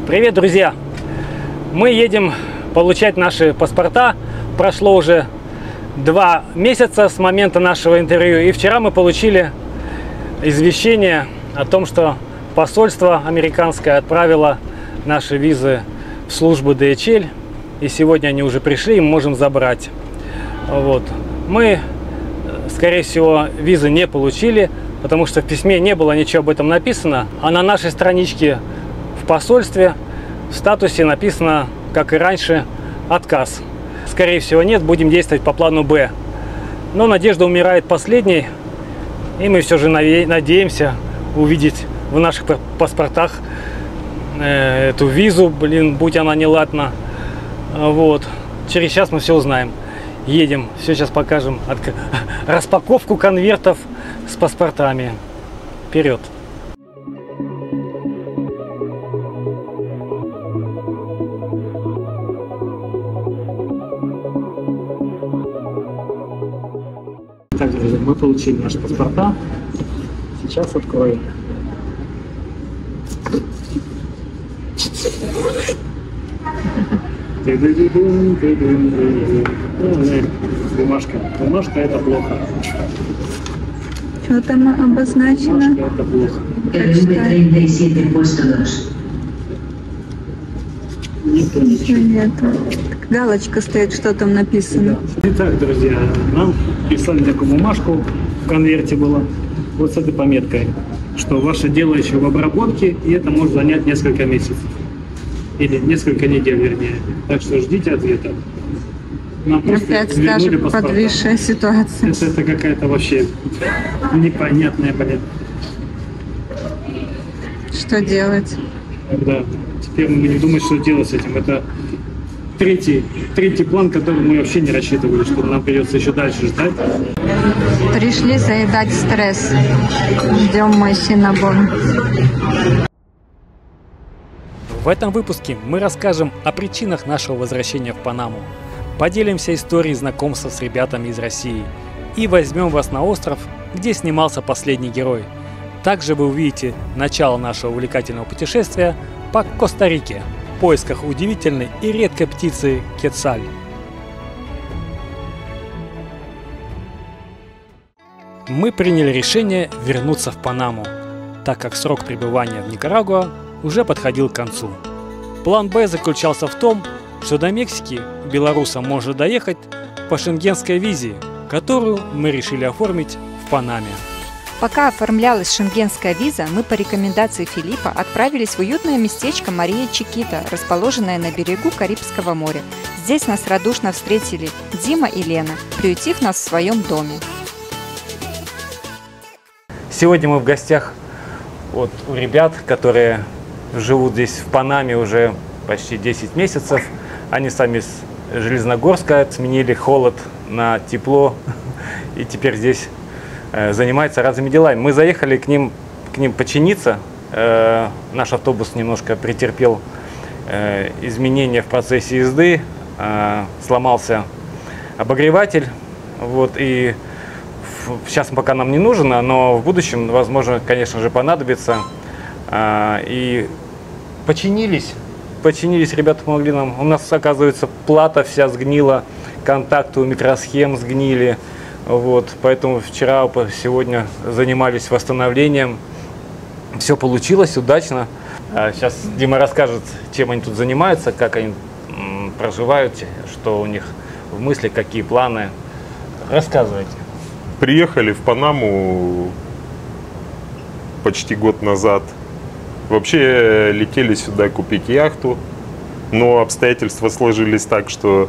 Привет, друзья! Мы едем получать наши паспорта. Прошло уже 2 месяца с момента нашего интервью. И вчера мы получили извещение о том, что посольство американское отправило наши визы в службу DHL. И сегодня они уже пришли, и мы можем забрать. Вот. Мы, скорее всего, визы не получили, потому что в письме не было ничего об этом написано. А на нашей страничке в посольстве в статусе написано, как и раньше, отказ. Скорее всего, нет, будем действовать по плану Б. Но надежда умирает последней, и мы все же надеемся увидеть в наших паспортах эту визу, будь она неладна. Вот. Через час мы все узнаем. Едем, все сейчас покажем. Распаковку конвертов с паспортами. Вперед! Так, друзья, мы получили наши паспорта. Сейчас откроем. Бумажка это плохо. Что там обозначено? Бумажка это плохо. Нету. Галочка стоит, что там написано. Итак, друзья, нам прислали такую бумажку, в конверте была, вот с этой пометкой, что ваше дело еще в обработке, и это может занять несколько месяцев. Или несколько недель, вернее. Так что ждите ответа. Нам Опять скажем, подвисшая ситуация. Это какая-то вообще непонятная. Что делать? Да. Теперь мы будем думать, что делать с этим. Это третий план, который мы вообще не рассчитывали, что нам придется еще дальше ждать. Пришли заедать стресс. Ждем мой синабон. В этом выпуске мы расскажем о причинах нашего возвращения в Панаму, поделимся историей знакомства с ребятами из России и возьмем вас на остров, где снимался последний герой. Также вы увидите начало нашего увлекательного путешествия по Коста-Рике в поисках удивительной и редкой птицы Кецаль. Мы приняли решение вернуться в Панаму, так как срок пребывания в Никарагуа уже подходил к концу. План Б заключался в том, что до Мексики белорусам можно доехать по шенгенской визе, которую мы решили оформить в Панаме. Пока оформлялась шенгенская виза, мы по рекомендации Филиппа отправились в уютное местечко Мария Чикита, расположенное на берегу Карибского моря. Здесь нас радушно встретили Дима и Лена, приютив нас в своем доме. Сегодня мы в гостях у ребят, которые живут здесь в Панаме уже почти 10 месяцев. Они сами с Железногорска сменили холод на тепло и теперь здесь занимаются разными делами. Мы заехали к ним починиться. Наш автобус немножко претерпел изменения в процессе езды. Сломался обогреватель. Вот, и сейчас пока нам не нужно, но в будущем, возможно, конечно же, понадобится. И починились, ребята помогли нам. У нас, оказывается, плата вся сгнила, контакты у микросхем сгнили. Вот, поэтому вчера, сегодня занимались восстановлением. Все получилось удачно. Сейчас Дима расскажет, чем они тут занимаются, как они проживают, что у них в мыслях, какие планы. Рассказывайте. Приехали в Панаму почти год назад. Вообще летели сюда купить яхту, но обстоятельства сложились так, что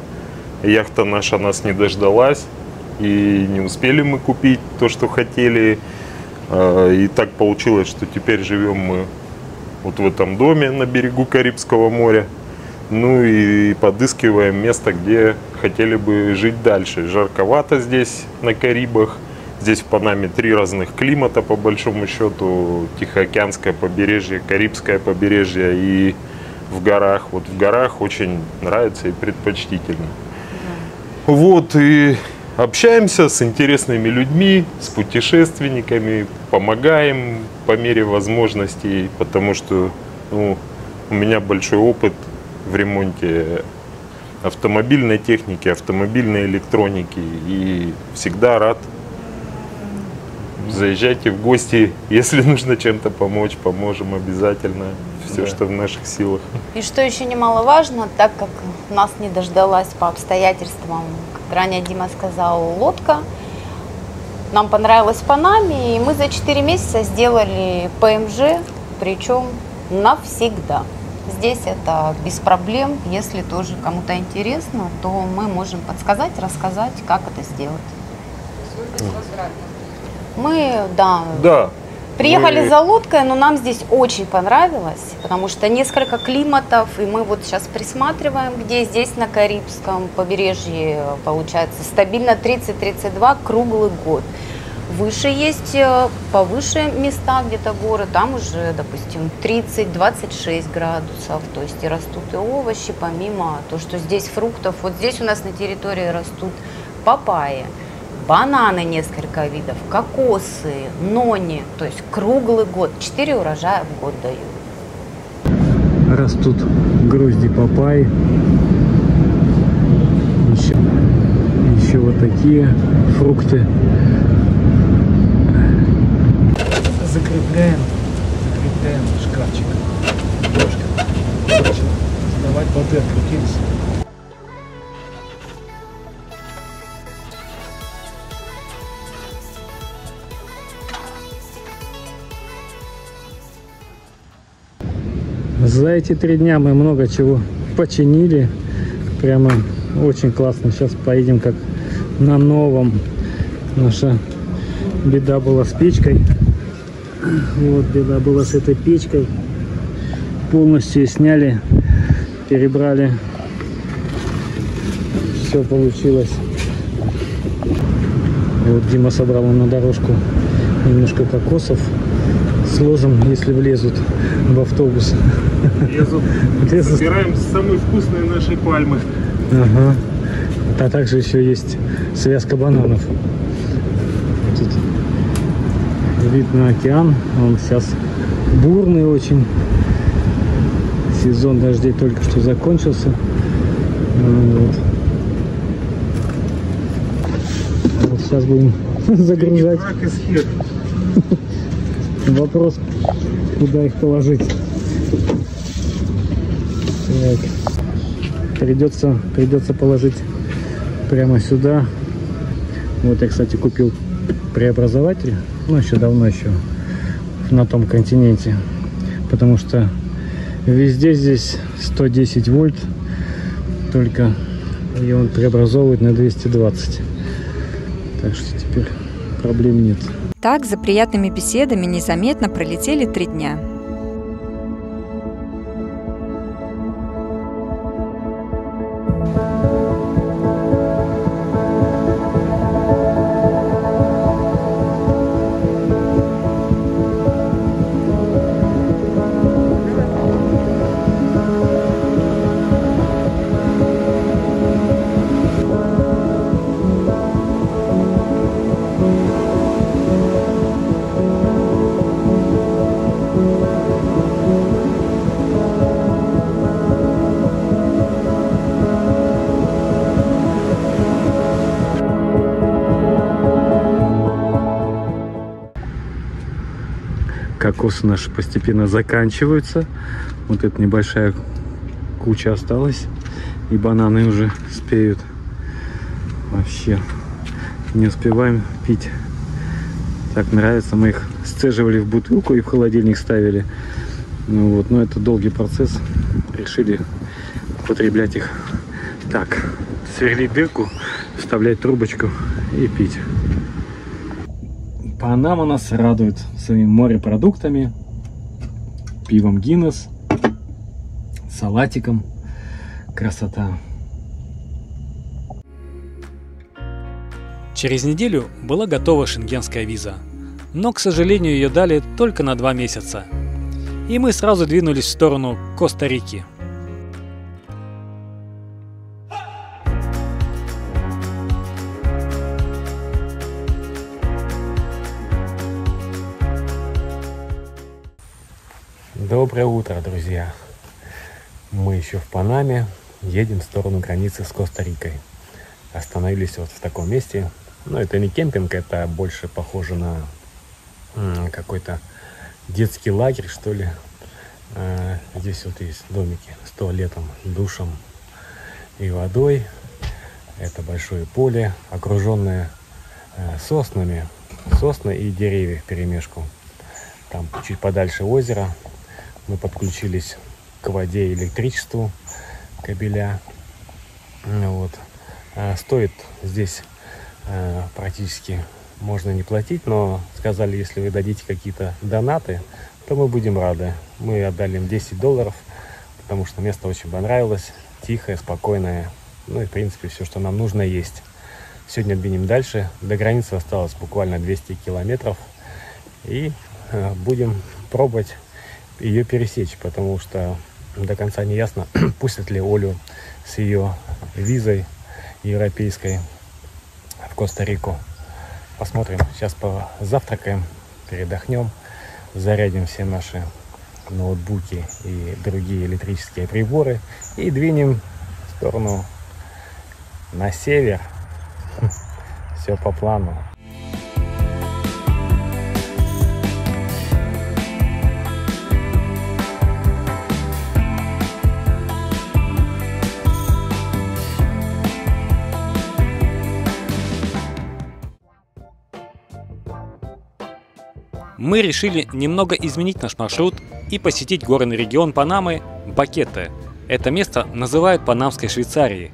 яхта наша нас не дождалась, и не успели мы купить то, что хотели. И так получилось, что теперь живем мы вот в этом доме на берегу Карибского моря. Ну и подыскиваем место, где хотели бы жить дальше. Жарковато здесь, на Карибах. Здесь в Панаме 3 разных климата, по большому счету. Тихоокеанское побережье, Карибское побережье и в горах. Вот в горах очень нравится и предпочтительно. Вот, и общаемся с интересными людьми, с путешественниками, помогаем по мере возможностей, потому что У меня большой опыт в ремонте автомобильной техники, автомобильной электроники. И всегда рад. Заезжайте в гости, если нужно чем-то помочь, поможем обязательно. Все, что в наших силах. И что еще немаловажно, так как нас не дождалась по обстоятельствам, как ранее Дима сказал, лодка, нам понравилась в Панаме, и мы за 4 месяца сделали ПМЖ, причем навсегда. Здесь это без проблем. Если тоже кому-то интересно, то мы можем подсказать, рассказать, как это сделать. Мы, Да. приехали за лодкой, но нам здесь очень понравилось, потому что несколько климатов, и мы вот сейчас присматриваем, где здесь на Карибском побережье получается стабильно 30-32 круглый год. Выше есть, повыше места где-то горы, там уже, допустим, 30-26 градусов, то есть и растут и овощи, помимо того, что здесь фруктов. Вот здесь у нас на территории растут папайи, бананы несколько видов, кокосы, нони, то есть круглый год, 4 урожая в год дают. Растут грозди папайи. Еще вот такие фрукты. Закрепляем шкафчик. Немножко. Сдавать воды открутились. За эти 3 дня мы много чего починили. Прямо очень классно. Сейчас поедем как на новом. Наша беда была с печкой. Вот беда была с этой печкой. Полностью сняли, перебрали. Все получилось. Вот Дима собрал на дорожку немножко кокосов. Сложим, если влезут в автобус. Лезут. Собираем самые вкусные наши пальмы. Ага. А также еще есть связка бананов. Тут вид на океан. Он сейчас бурный очень. Сезон дождей только что закончился. Вот. Вот сейчас будем загружать. Вопрос, куда их положить. Так. Придется положить прямо сюда. Вот я, кстати, купил преобразователь, ну еще давно, еще на том континенте, потому что везде здесь 110 вольт только, и он преобразовывает на 220. Так что теперь проблем нет. Так, за приятными беседами незаметно пролетели 3 дня. Кокосы наши постепенно заканчиваются. Вот эта небольшая куча осталась. И бананы уже спеют. Вообще не успеваем пить. Так нравится. Мы их сцеживали в бутылку и в холодильник ставили. Ну вот, но это долгий процесс. Решили употреблять их так. Сверлить дырку, вставлять трубочку и пить. Панама нас радует своими морепродуктами, пивом Гиннес, салатиком. Красота. Через неделю была готова шенгенская виза, но, к сожалению, ее дали только на 2 месяца. И мы сразу двинулись в сторону Коста-Рики. Доброе утро, друзья. Мы еще в Панаме, едем в сторону границы с Коста-Рикой. Остановились вот в таком месте. Но это не кемпинг, это больше похоже на какой-то детский лагерь, что ли. Здесь вот есть домики с туалетом, душем и водой. Это большое поле, окруженное соснами. Сосны и деревья вперемешку. Там чуть подальше озеро. Мы подключились к воде и электричеству, кабеля. Вот. Стоит здесь практически можно не платить, но сказали, если вы дадите какие-то донаты, то мы будем рады. Мы отдали им $10, потому что место очень понравилось. Тихое, спокойное. Ну и в принципе все, что нам нужно, есть. Сегодня двинем дальше. До границы осталось буквально 200 километров. И будем пробовать ее пересечь, потому что до конца не ясно, пустят ли Олю с ее визой европейской в Коста-Рику. Посмотрим. Сейчас позавтракаем, передохнем, зарядим все наши ноутбуки и другие электрические приборы и двинем в сторону на север. Все по плану. Мы решили немного изменить наш маршрут и посетить горный регион Панамы Бакете. Это место называют Панамской Швейцарией.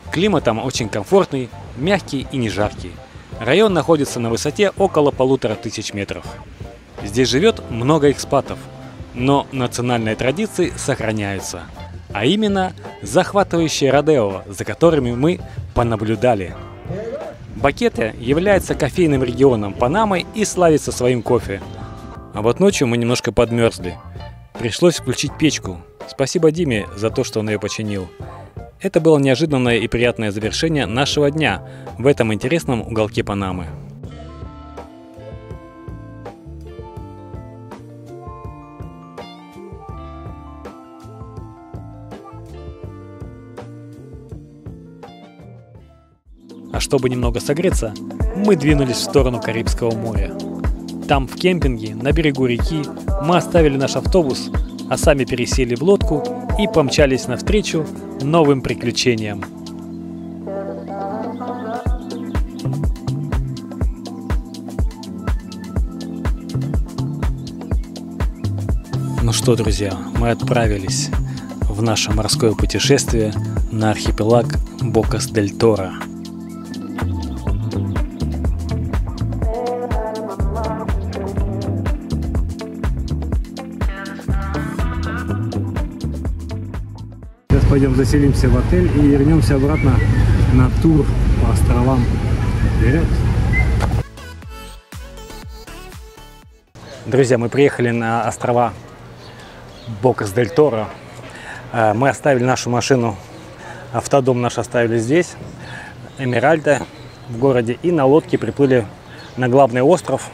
Климат там очень комфортный, мягкий и не жаркий. Район находится на высоте около 1500 метров. Здесь живет много экспатов, но национальные традиции сохраняются. А именно захватывающие родео, за которыми мы понаблюдали. Бакете является кофейным регионом Панамы и славится своим кофе. А вот ночью мы немножко подмерзли. Пришлось включить печку. Спасибо Диме за то, что он ее починил. Это было неожиданное и приятное завершение нашего дня в этом интересном уголке Панамы. А чтобы немного согреться, мы двинулись в сторону Карибского моря. Там, в кемпинге, на берегу реки, мы оставили наш автобус, а сами пересели в лодку и помчались навстречу новым приключениям. Ну что, друзья, мы отправились в наше морское путешествие на архипелаг Бокас-дель-Торо. Сейчас пойдем заселимся в отель и вернемся обратно на тур по островам. Вперед! Друзья, мы приехали на острова Бокас-дель-Торо. Мы оставили нашу машину, автодом наш оставили здесь, Эмеральда в городе, и на лодке приплыли на главный остров,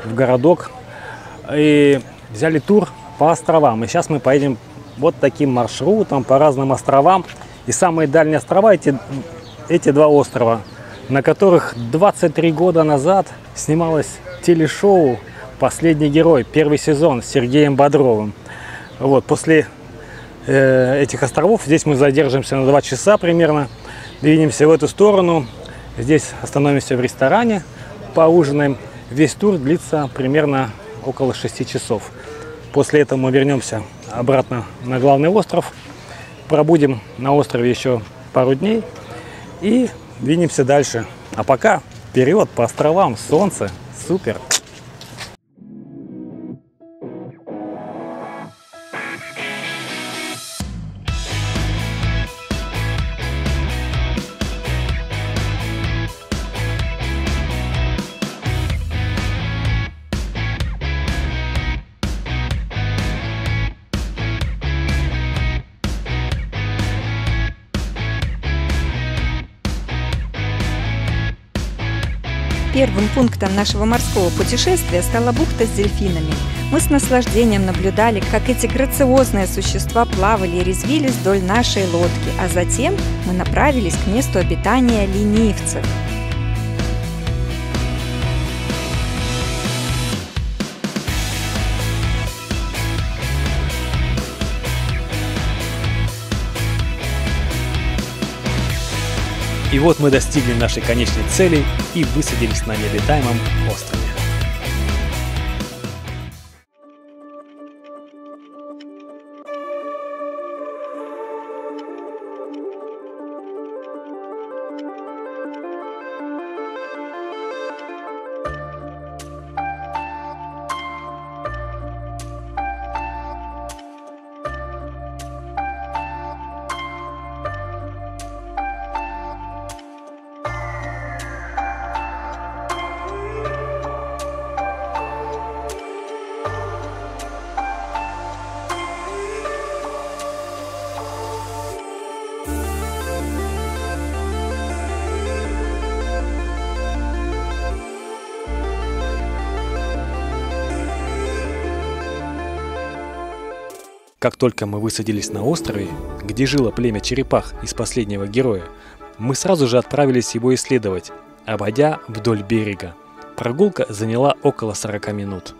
в городок, и взяли тур по островам. И сейчас мы поедем вот таким маршрутом по разным островам. И самые дальние острова эти два острова, на которых 23 года назад снималось телешоу «Последний герой», первый сезон с Сергеем Бодровым. Вот, после этих островов здесь мы задержимся на 2 часа примерно, двинемся в эту сторону, здесь остановимся в ресторане, поужинаем. Весь тур длится примерно около 6 часов. После этого мы вернемся обратно на главный остров, пробудем на острове еще пару дней и двинемся дальше. А пока вперед по островам, солнце, супер! Первым пунктом нашего морского путешествия стала бухта с дельфинами. Мы с наслаждением наблюдали, как эти грациозные существа плавали и резвились вдоль нашей лодки, а затем мы направились к месту обитания ленивцев. И вот мы достигли нашей конечной цели и высадились на необитаемом острове. Как только мы высадились на острове, где жило племя черепах из последнего героя, мы сразу же отправились его исследовать, обойдя вдоль берега. Прогулка заняла около 40 минут.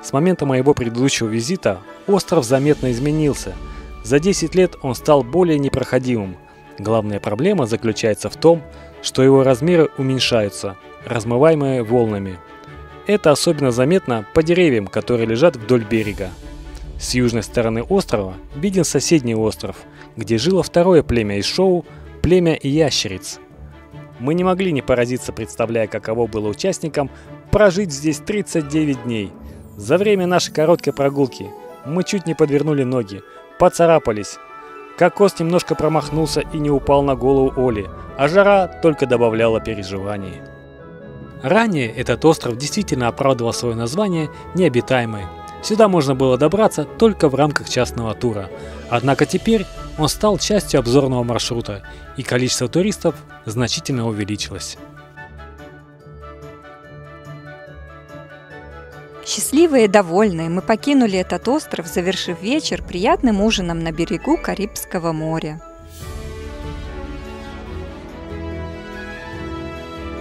С момента моего предыдущего визита остров заметно изменился. За 10 лет он стал более непроходимым. Главная проблема заключается в том, что его размеры уменьшаются, размываемые волнами. Это особенно заметно по деревьям, которые лежат вдоль берега. С южной стороны острова виден соседний остров, где жило второе племя из шоу – племя ящериц. Мы не могли не поразиться, представляя, каково было участникам прожить здесь 39 дней. За время нашей короткой прогулки мы чуть не подвернули ноги, поцарапались. Кокос немножко промахнулся и не упал на голову Оли, а жара только добавляла переживаний. Ранее этот остров действительно оправдывал свое название необитаемый. Сюда можно было добраться только в рамках частного тура. Однако теперь он стал частью обзорного маршрута, и количество туристов значительно увеличилось. Счастливые и довольные мы покинули этот остров, завершив вечер приятным ужином на берегу Карибского моря.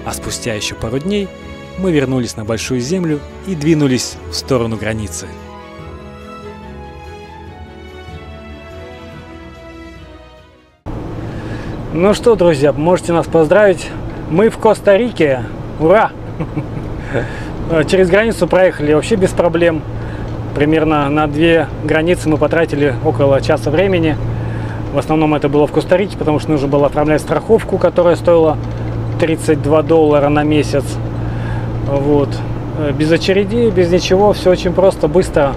А спустя еще пару дней мы вернулись на Большую Землю и двинулись в сторону границы. Ну что, друзья, можете нас поздравить. Мы в Коста-Рике. Ура! Через границу проехали вообще без проблем. Примерно на 2 границы мы потратили около часа времени. В основном это было в Коста-Рике, потому что нужно было оформлять страховку, которая стоила $32 на месяц. Вот. Без очередей, без ничего, все очень просто, быстро.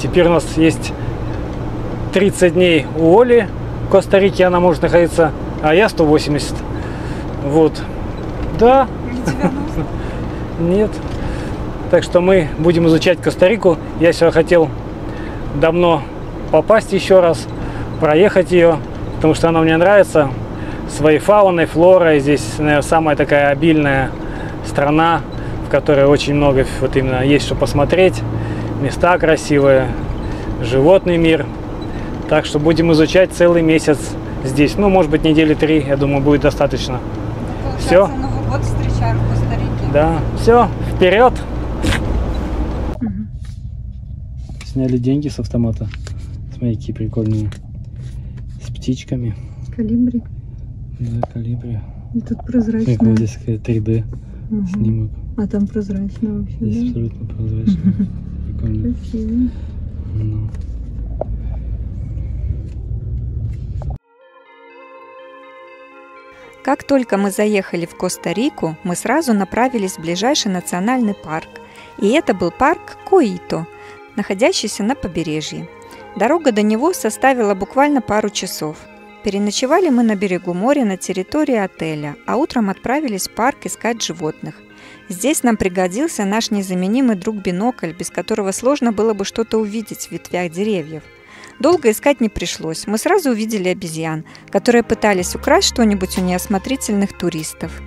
Теперь у нас есть 30 дней у Оли в Коста-Рике, она может находиться, а я 180. Вот. Да. Нет. Так что мы будем изучать Коста-Рику. Я сюда хотел давно попасть еще раз, проехать ее, потому что она мне нравится. Своей фауной, флорой. Здесь, наверное, самая такая обильная страна, в которой очень много вот именно есть что посмотреть. Места красивые, животный мир. Так что будем изучать целый месяц здесь. Ну, может быть, недели 3, я думаю, будет достаточно. Все. Новый год встречаем в Коста-Рике. Да. Все, вперед! Сняли деньги с автомата. Смотри, какие прикольные. С птичками. Колибри. Да, колибри. И тут прозрачно. Вот здесь 3D снимок. А там прозрачно вообще. Здесь абсолютно прозрачно. Прикольно. Красиво. Ну. Как только мы заехали в Коста-Рику, мы сразу направились в ближайший национальный парк. И это был парк Които, находящийся на побережье. Дорога до него составила буквально пару часов. Переночевали мы на берегу моря на территории отеля, а утром отправились в парк искать животных. Здесь нам пригодился наш незаменимый друг-бинокль, без которого сложно было бы что-то увидеть в ветвях деревьев. Долго искать не пришлось, мы сразу увидели обезьян, которые пытались украсть что-нибудь у неосмотрительных туристов.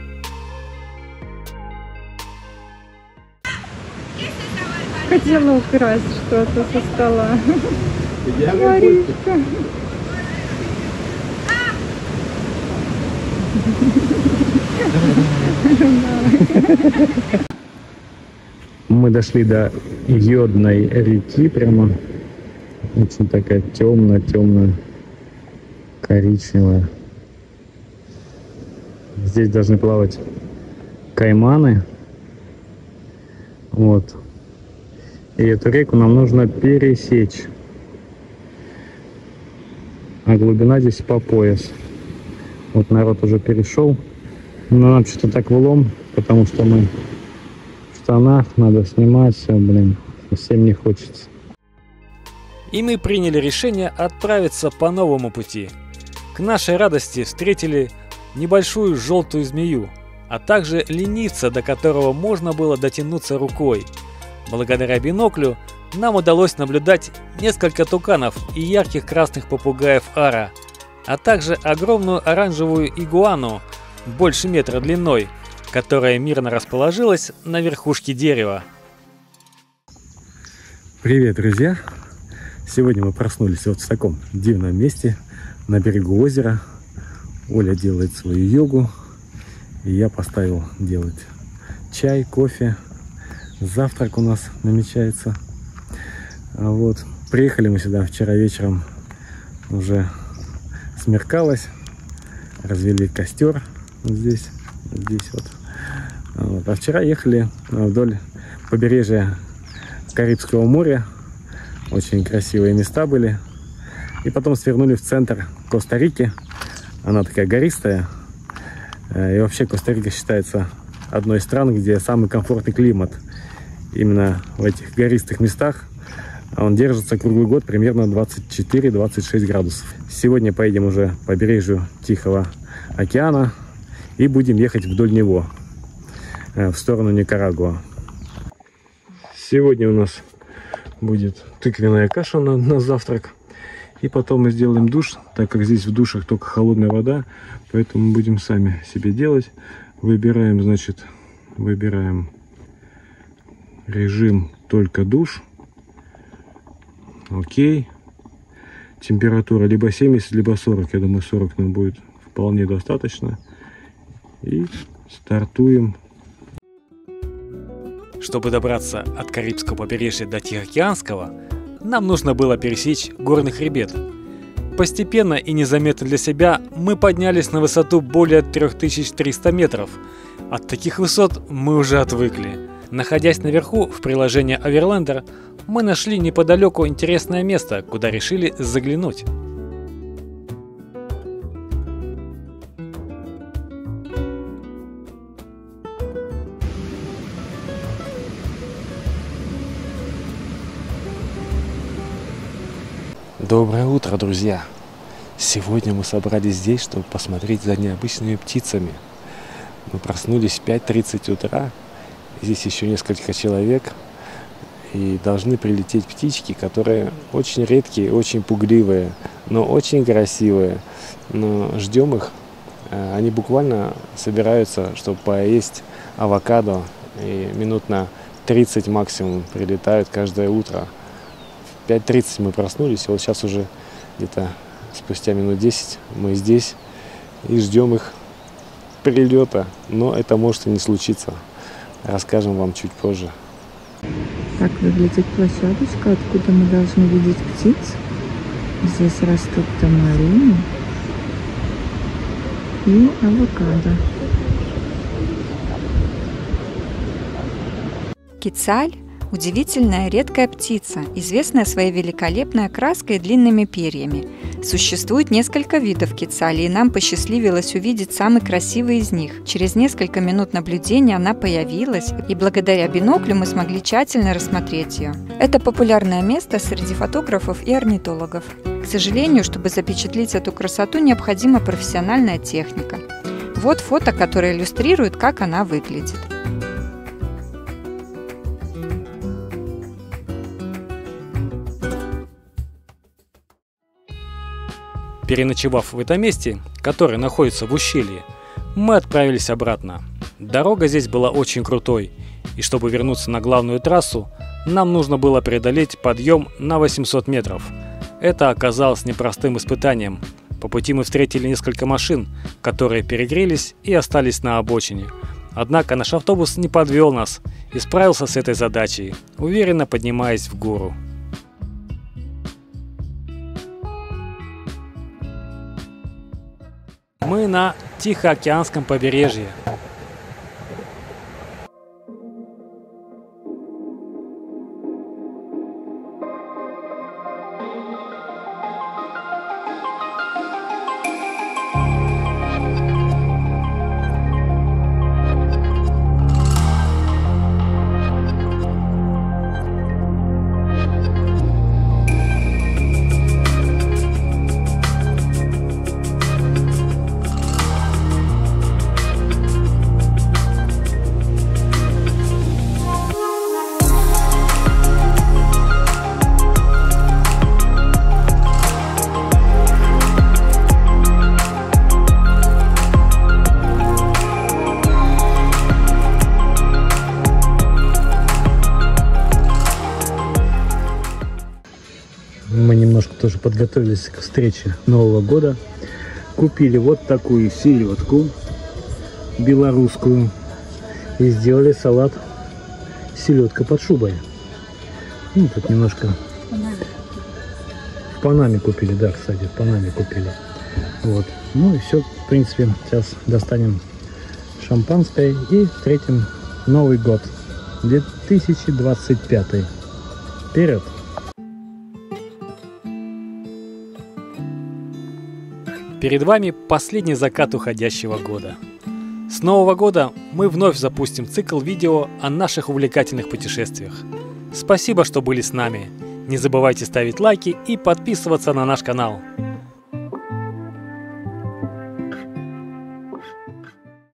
Хотела украсть что-то со стола. Маришка. Мы дошли до Йодной реки, прямо очень такая темная, коричневая. Здесь должны плавать кайманы. Вот. И эту реку нам нужно пересечь. А глубина здесь по пояс. Вот народ уже перешел. Но нам что-то так влом, потому что мы в штанах, надо снимать все, блин. Совсем не хочется. И мы приняли решение отправиться по новому пути. К нашей радости встретили небольшую желтую змею, а также ленивца, до которого можно было дотянуться рукой. Благодаря биноклю нам удалось наблюдать несколько туканов и ярких красных попугаев ара, а также огромную оранжевую игуану больше метра длиной, которая мирно расположилась на верхушке дерева. Привет, друзья! Сегодня мы проснулись вот в таком дивном месте на берегу озера. Оля делает свою йогу, и я поставил делать чай, кофе. Завтрак у нас намечается. Вот. Приехали мы сюда вчера вечером, уже смеркалось, развели костер вот здесь вот. А вчера ехали вдоль побережья Карибского моря. Очень красивые места были. И потом свернули в центр Коста-Рики. Она такая гористая. И вообще Коста-Рика считается одной из стран, где самый комфортный климат. Именно в этих гористых местах он держится круглый год примерно 24-26 градусов. Сегодня поедем уже по побережью Тихого океана и будем ехать вдоль него, в сторону Никарагуа. Сегодня у нас будет тыквенная каша на завтрак. И потом мы сделаем душ, так как здесь в душах только холодная вода, поэтому будем сами себе делать. Выбираем, значит, режим только душ. Окей. Температура либо 70, либо 40. Я думаю, 40 нам будет вполне достаточно. И стартуем. Чтобы добраться от Карибского побережья до Тихоокеанского, нам нужно было пересечь горный хребет. Постепенно и незаметно для себя мы поднялись на высоту более 3300 метров. От таких высот мы уже отвыкли. Находясь наверху, в приложении Overlander, мы нашли неподалеку интересное место, куда решили заглянуть. Доброе утро, друзья! Сегодня мы собрались здесь, чтобы посмотреть за необычными птицами. Мы проснулись в 5:30 утра. Здесь еще несколько человек. И должны прилететь птички, которые очень редкие, очень пугливые, но очень красивые. Но ждем их. Они буквально собираются, чтобы поесть авокадо. И минут на 30 максимум прилетают каждое утро. В 5:30 мы проснулись, и вот сейчас уже где-то спустя минут 10 мы здесь и ждем их прилета. Но это может и не случиться. Расскажем вам чуть позже. Так выглядит площадочка, откуда мы должны видеть птиц. Здесь растут тамарины и авокадо. Кицаль – удивительная редкая птица, известная своей великолепной окраской и длинными перьями. Существует несколько видов кицалей, и нам посчастливилось увидеть самый красивый из них. Через несколько минут наблюдения она появилась, и благодаря биноклю мы смогли тщательно рассмотреть ее. Это популярное место среди фотографов и орнитологов. К сожалению, чтобы запечатлеть эту красоту, необходима профессиональная техника. Вот фото, которое иллюстрирует, как она выглядит. Переночевав в этом месте, которое находится в ущелье, мы отправились обратно. Дорога здесь была очень крутой, и чтобы вернуться на главную трассу, нам нужно было преодолеть подъем на 800 метров. Это оказалось непростым испытанием. По пути мы встретили несколько машин, которые перегрелись и остались на обочине. Однако наш автобус не подвел нас и справился с этой задачей, уверенно поднимаясь в гору. Мы на Тихоокеанском побережье. Мы немножко тоже подготовились к встрече Нового года. Купили вот такую селедку белорусскую и сделали салат селедка под шубой. Ну, тут немножко в Панаме купили, да, кстати, в Панаме купили. Вот. Ну и все, в принципе, сейчас достанем шампанское и встретим Новый год 2025. Вперед! Перед вами последний закат уходящего года. С Нового года мы вновь запустим цикл видео о наших увлекательных путешествиях. Спасибо, что были с нами. Не забывайте ставить лайки и подписываться на наш канал.